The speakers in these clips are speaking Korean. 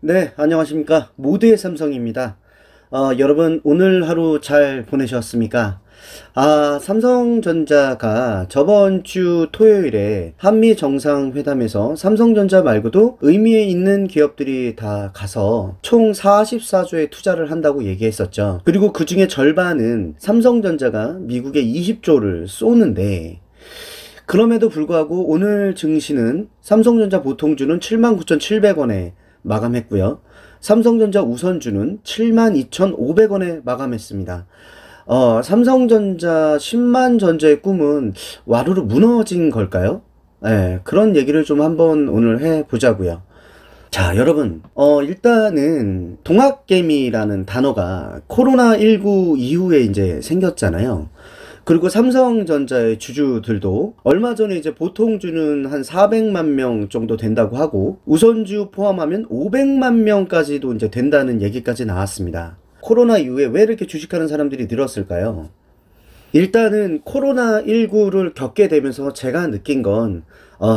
네, 안녕하십니까. 모두의 삼성입니다. 여러분, 오늘 하루 잘 보내셨습니까? 삼성전자가 저번 주 토요일에 한미 정상회담에서 삼성전자 말고도 의미에 있는 기업들이 다 가서 총 44조의 투자를 한다고 얘기했었죠. 그리고 그 중에 절반은 삼성전자가 미국에 20조를 쏘는데, 그럼에도 불구하고 오늘 증시는 삼성전자 보통주는 79,700원에 마감했고요. 삼성전자 우선주는 72,500원에 마감했습니다. 삼성전자 10만 전자의 꿈은 와르르 무너진 걸까요? 네, 그런 얘기를 좀 한번 오늘 해보자고요. 자, 여러분, 일단은 동학개미라는 단어가 코로나19 이후에 이제 생겼잖아요. 그리고 삼성전자의 주주들도 얼마 전에 이제 보통주는 한 400만 명 정도 된다고 하고 우선주 포함하면 500만 명까지도 이제 된다는 얘기까지 나왔습니다. 코로나 이후에 왜 이렇게 주식하는 사람들이 늘었을까요? 일단은 코로나19를 겪게 되면서 제가 느낀 건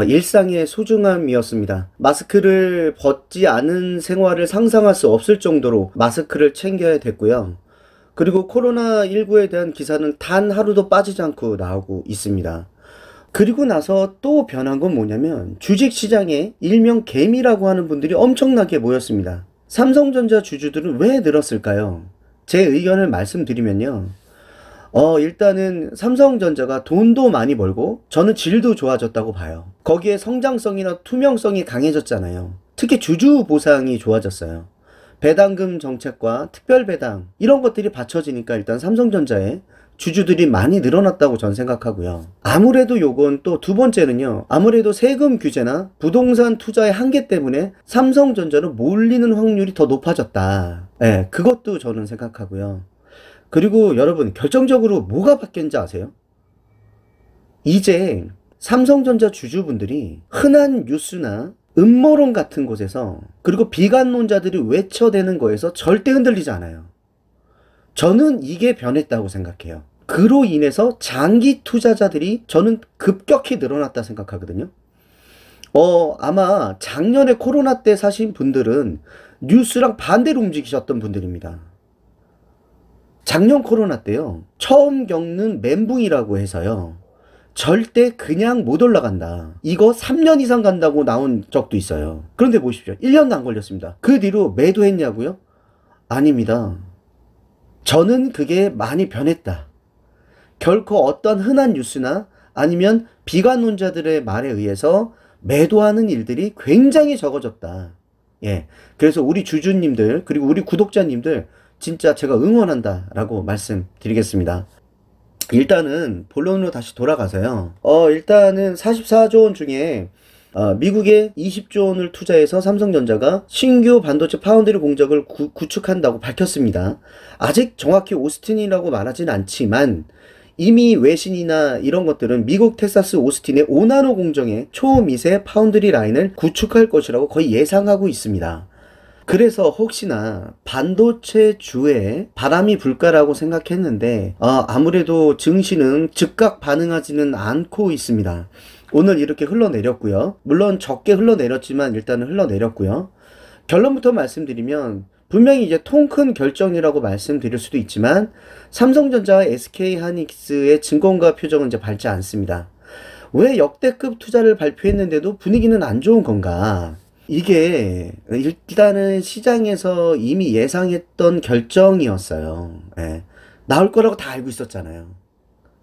일상의 소중함이었습니다. 마스크를 벗지 않은 생활을 상상할 수 없을 정도로 마스크를 챙겨야 됐고요. 그리고 코로나19에 대한 기사는 단 하루도 빠지지 않고 나오고 있습니다. 그리고 나서 또 변한 건 뭐냐면 주식시장에 일명 개미라고 하는 분들이 엄청나게 모였습니다. 삼성전자 주주들은 왜 늘었을까요? 제 의견을 말씀드리면요. 일단은 삼성전자가 돈도 많이 벌고 저는 질도 좋아졌다고 봐요. 거기에 성장성이나 투명성이 강해졌잖아요. 특히 주주 보상이 좋아졌어요. 배당금 정책과 특별 배당 이런 것들이 받쳐지니까 일단 삼성전자에 주주들이 많이 늘어났다고 전 생각하고요. 아무래도 요건 또 두 번째는요. 아무래도 세금 규제나 부동산 투자의 한계 때문에 삼성전자로 몰리는 확률이 더 높아졌다. 네, 그것도 저는 생각하고요. 그리고 여러분 결정적으로 뭐가 바뀌었는지 아세요? 이제 삼성전자 주주분들이 흔한 뉴스나 음모론 같은 곳에서 그리고 비관론자들이 외쳐대는 거에서 절대 흔들리지 않아요. 저는 이게 변했다고 생각해요. 그로 인해서 장기 투자자들이 저는 급격히 늘어났다 생각하거든요. 아마 작년에 코로나 때 사신 분들은 뉴스랑 반대로 움직이셨던 분들입니다. 작년 코로나 때요. 처음 겪는 멘붕이라고 해서요. 절대 그냥 못 올라간다. 이거 3년 이상 간다고 나온 적도 있어요. 그런데 보십시오. 1년도 안 걸렸습니다. 그 뒤로 매도했냐고요? 아닙니다. 저는 그게 많이 변했다. 결코 어떤 흔한 뉴스나 아니면 비관론자들의 말에 의해서 매도하는 일들이 굉장히 적어졌다. 예. 그래서 우리 주주님들 그리고 우리 구독자님들 진짜 제가 응원한다 라고 말씀드리겠습니다. 일단은 본론으로 다시 돌아가서요. 일단은 44조 원 중에 미국에 20조 원을 투자해서 삼성전자가 신규 반도체 파운드리 공장을 구축한다고 밝혔습니다. 아직 정확히 오스틴이라고 말하진 않지만 이미 외신이나 이런 것들은 미국 텍사스 오스틴의 5나노 공정에 초미세 파운드리 라인을 구축할 것이라고 거의 예상하고 있습니다. 그래서 혹시나 반도체 주에 바람이 불까라고 생각했는데 아무래도 증시는 즉각 반응하지는 않고 있습니다. 오늘 이렇게 흘러내렸고요. 물론 적게 흘러내렸지만 일단은 흘러내렸고요. 결론부터 말씀드리면 분명히 이제 통 큰 결정이라고 말씀드릴 수도 있지만 삼성전자와 SK하이닉스의 증권가 표정은 이제 밝지 않습니다. 왜 역대급 투자를 발표했는데도 분위기는 안 좋은 건가? 이게 일단은 시장에서 이미 예상했던 결정이었어요. 예. 나올 거라고 다 알고 있었잖아요.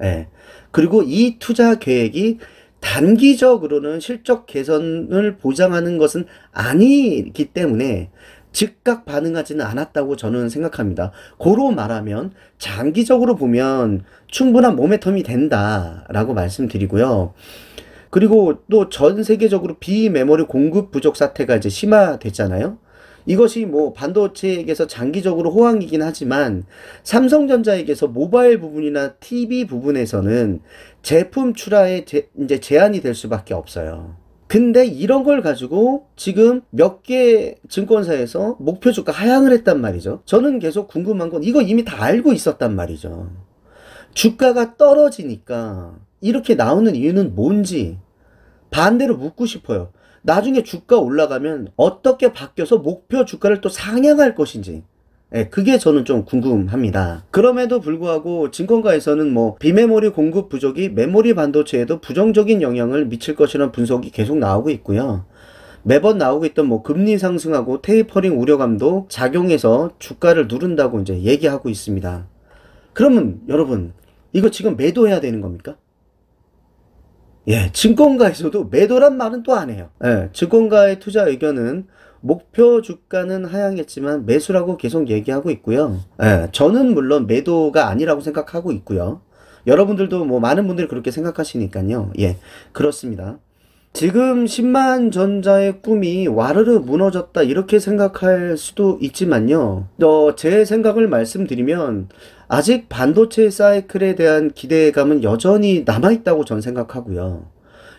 예. 그리고 이 투자 계획이 단기적으로는 실적 개선을 보장하는 것은 아니기 때문에 즉각 반응하지는 않았다고 저는 생각합니다. 고로 말하면 장기적으로 보면 충분한 모멘텀이 된다라고 말씀드리고요. 그리고 또 전 세계적으로 비메모리 공급 부족 사태가 이제 심화됐잖아요. 이것이 뭐 반도체에게서 장기적으로 호황이긴 하지만 삼성전자에게서 모바일 부분이나 TV 부분에서는 제품 출하에 이제 제한이 될 수밖에 없어요. 근데 이런 걸 가지고 지금 몇 개 증권사에서 목표 주가 하향을 했단 말이죠. 저는 계속 궁금한 건 이거 이미 다 알고 있었단 말이죠. 주가가 떨어지니까 이렇게 나오는 이유는 뭔지 반대로 묻고 싶어요. 나중에 주가 올라가면 어떻게 바뀌어서 목표 주가를 또 상향할 것인지, 그게 저는 좀 궁금합니다. 그럼에도 불구하고 증권가에서는 뭐 비메모리 공급 부족이 메모리 반도체에도 부정적인 영향을 미칠 것이라는 분석이 계속 나오고 있고요. 매번 나오고 있던 뭐 금리 상승하고 테이퍼링 우려감도 작용해서 주가를 누른다고 이제 얘기하고 있습니다. 그러면 여러분, 이거 지금 매도해야 되는 겁니까? 증권가에서도 매도란 말은 또 안 해요. 증권가의 투자 의견은 목표 주가는 하향했지만 매수라고 계속 얘기하고 있고요. 저는 물론 매도가 아니라고 생각하고 있고요. 여러분들도 뭐 많은 분들이 그렇게 생각하시니까요. 그렇습니다. 지금 10만 전자의 꿈이 와르르 무너졌다 이렇게 생각할 수도 있지만요. 제 생각을 말씀드리면 아직 반도체 사이클에 대한 기대감은 여전히 남아있다고 전 생각하고요.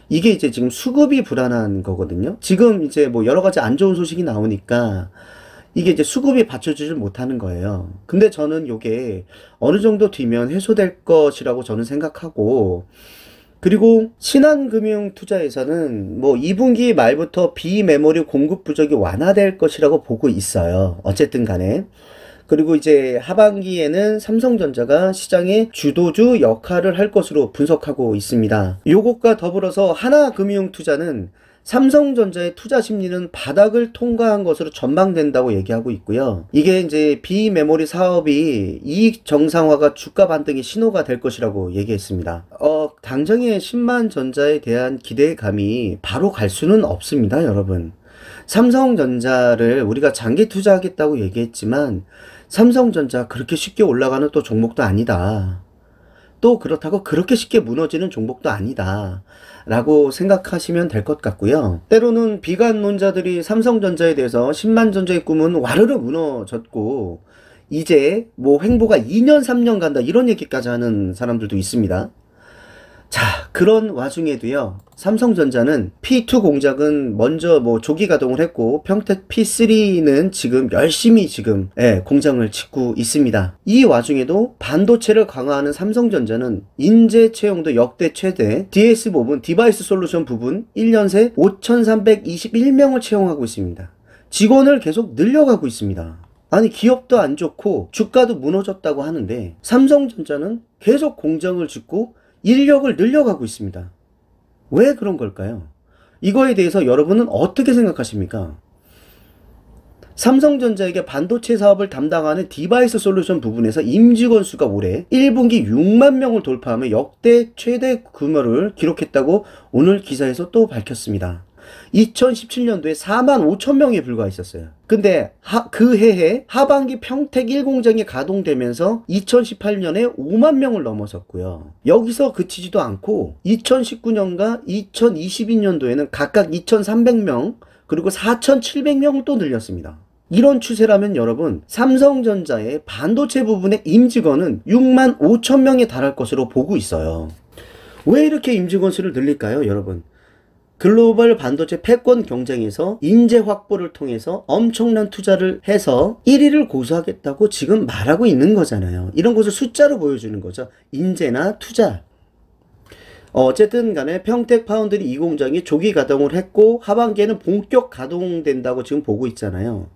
이게 이제 지금 수급이 불안한 거거든요. 지금 이제 뭐 여러 가지 안 좋은 소식이 나오니까 이게 이제 수급이 받쳐주질 못하는 거예요. 근데 저는 요게 어느 정도 뒤면 해소될 것이라고 저는 생각하고, 그리고 신한금융투자에서는 뭐 2분기 말부터 비메모리 공급 부족이 완화될 것이라고 보고 있어요. 어쨌든 간에. 그리고 이제 하반기에는 삼성전자가 시장의 주도주 역할을 할 것으로 분석하고 있습니다. 요것과 더불어서 하나금융투자는 삼성전자의 투자 심리는 바닥을 통과한 것으로 전망된다고 얘기하고 있고요. 이게 이제 비메모리 사업이 이익 정상화가 주가 반등의 신호가 될 것이라고 얘기했습니다. 당장의 10만 전자에 대한 기대감이 바로 갈 수는 없습니다, 여러분. 삼성전자를 우리가 장기 투자하겠다고 얘기했지만 삼성전자 그렇게 쉽게 올라가는 또 종목도 아니다. 또 그렇다고 그렇게 쉽게 무너지는 종목도 아니다 라고 생각하시면 될 것 같고요. 때로는 비관론자들이 삼성전자에 대해서 10만 전자의 꿈은 와르르 무너졌고 이제 뭐 횡보가 2년 3년 간다 이런 얘기까지 하는 사람들도 있습니다. 자, 그런 와중에도요, 삼성전자는 P2 공장은 먼저 뭐 조기 가동을 했고 평택 P3는 지금 열심히 지금 공장을 짓고 있습니다. 이 와중에도 반도체를 강화하는 삼성전자는 인재 채용도 역대 최대, DS 부분, 디바이스 솔루션 부분 1년 새 5,321명을 채용하고 있습니다. 직원을 계속 늘려가고 있습니다. 아니, 기업도 안 좋고 주가도 무너졌다고 하는데 삼성전자는 계속 공장을 짓고 인력을 늘려가고 있습니다. 왜 그런 걸까요? 이거에 대해서 여러분은 어떻게 생각하십니까? 삼성전자에게 반도체 사업을 담당하는 디바이스 솔루션 부분에서 임직원 수가 올해 1분기 6만 명을 돌파하며 역대 최대 규모를 기록했다고 오늘 기사에서 또 밝혔습니다. 2017년도에 4만 5천 명에 불과했었어요. 근데 그 해에 하반기 평택 1공장이 가동되면서 2018년에 5만 명을 넘어섰고요. 여기서 그치지도 않고 2019년과 2022년도에는 각각 2,300명 그리고 4,700명을 또 늘렸습니다. 이런 추세라면 여러분, 삼성전자의 반도체 부분의 임직원은 6만 5천 명에 달할 것으로 보고 있어요. 왜 이렇게 임직원 수를 늘릴까요, 여러분? 글로벌 반도체 패권 경쟁에서 인재 확보를 통해서 엄청난 투자를 해서 1위를 고수하겠다고 지금 말하고 있는 거잖아요. 이런 것을 숫자로 보여주는 거죠. 인재나 투자. 어쨌든 간에 평택 파운드리 2공장이 조기 가동을 했고 하반기에는 본격 가동된다고 지금 보고 있잖아요.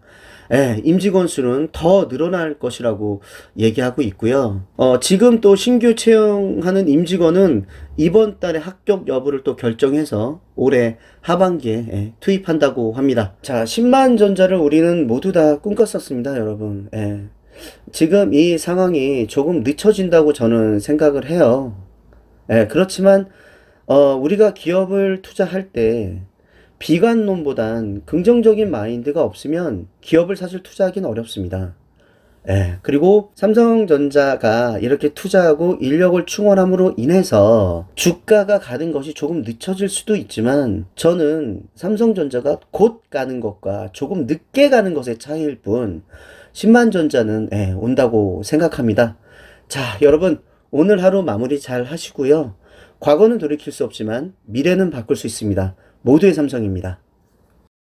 임직원 수는 더 늘어날 것이라고 얘기하고 있고요. 지금 또 신규 채용하는 임직원은 이번 달에 합격 여부를 또 결정해서 올해 하반기에 투입한다고 합니다. 자, 10만 전자를 우리는 모두 다 꿈꿨었습니다, 여러분. 지금 이 상황이 조금 늦춰진다고 저는 생각을 해요. 그렇지만 우리가 기업을 투자할 때 비관론보단 긍정적인 마인드가 없으면 기업을 사실 투자하기는 어렵습니다. 그리고 삼성전자가 이렇게 투자하고 인력을 충원함으로 인해서 주가가 가는 것이 조금 늦춰질 수도 있지만 저는 삼성전자가 곧 가는 것과 조금 늦게 가는 것의 차이일 뿐 10만 전자는 온다고 생각합니다. 자, 여러분, 오늘 하루 마무리 잘 하시고요. 과거는 돌이킬 수 없지만 미래는 바꿀 수 있습니다. 모두의 삼성입니다.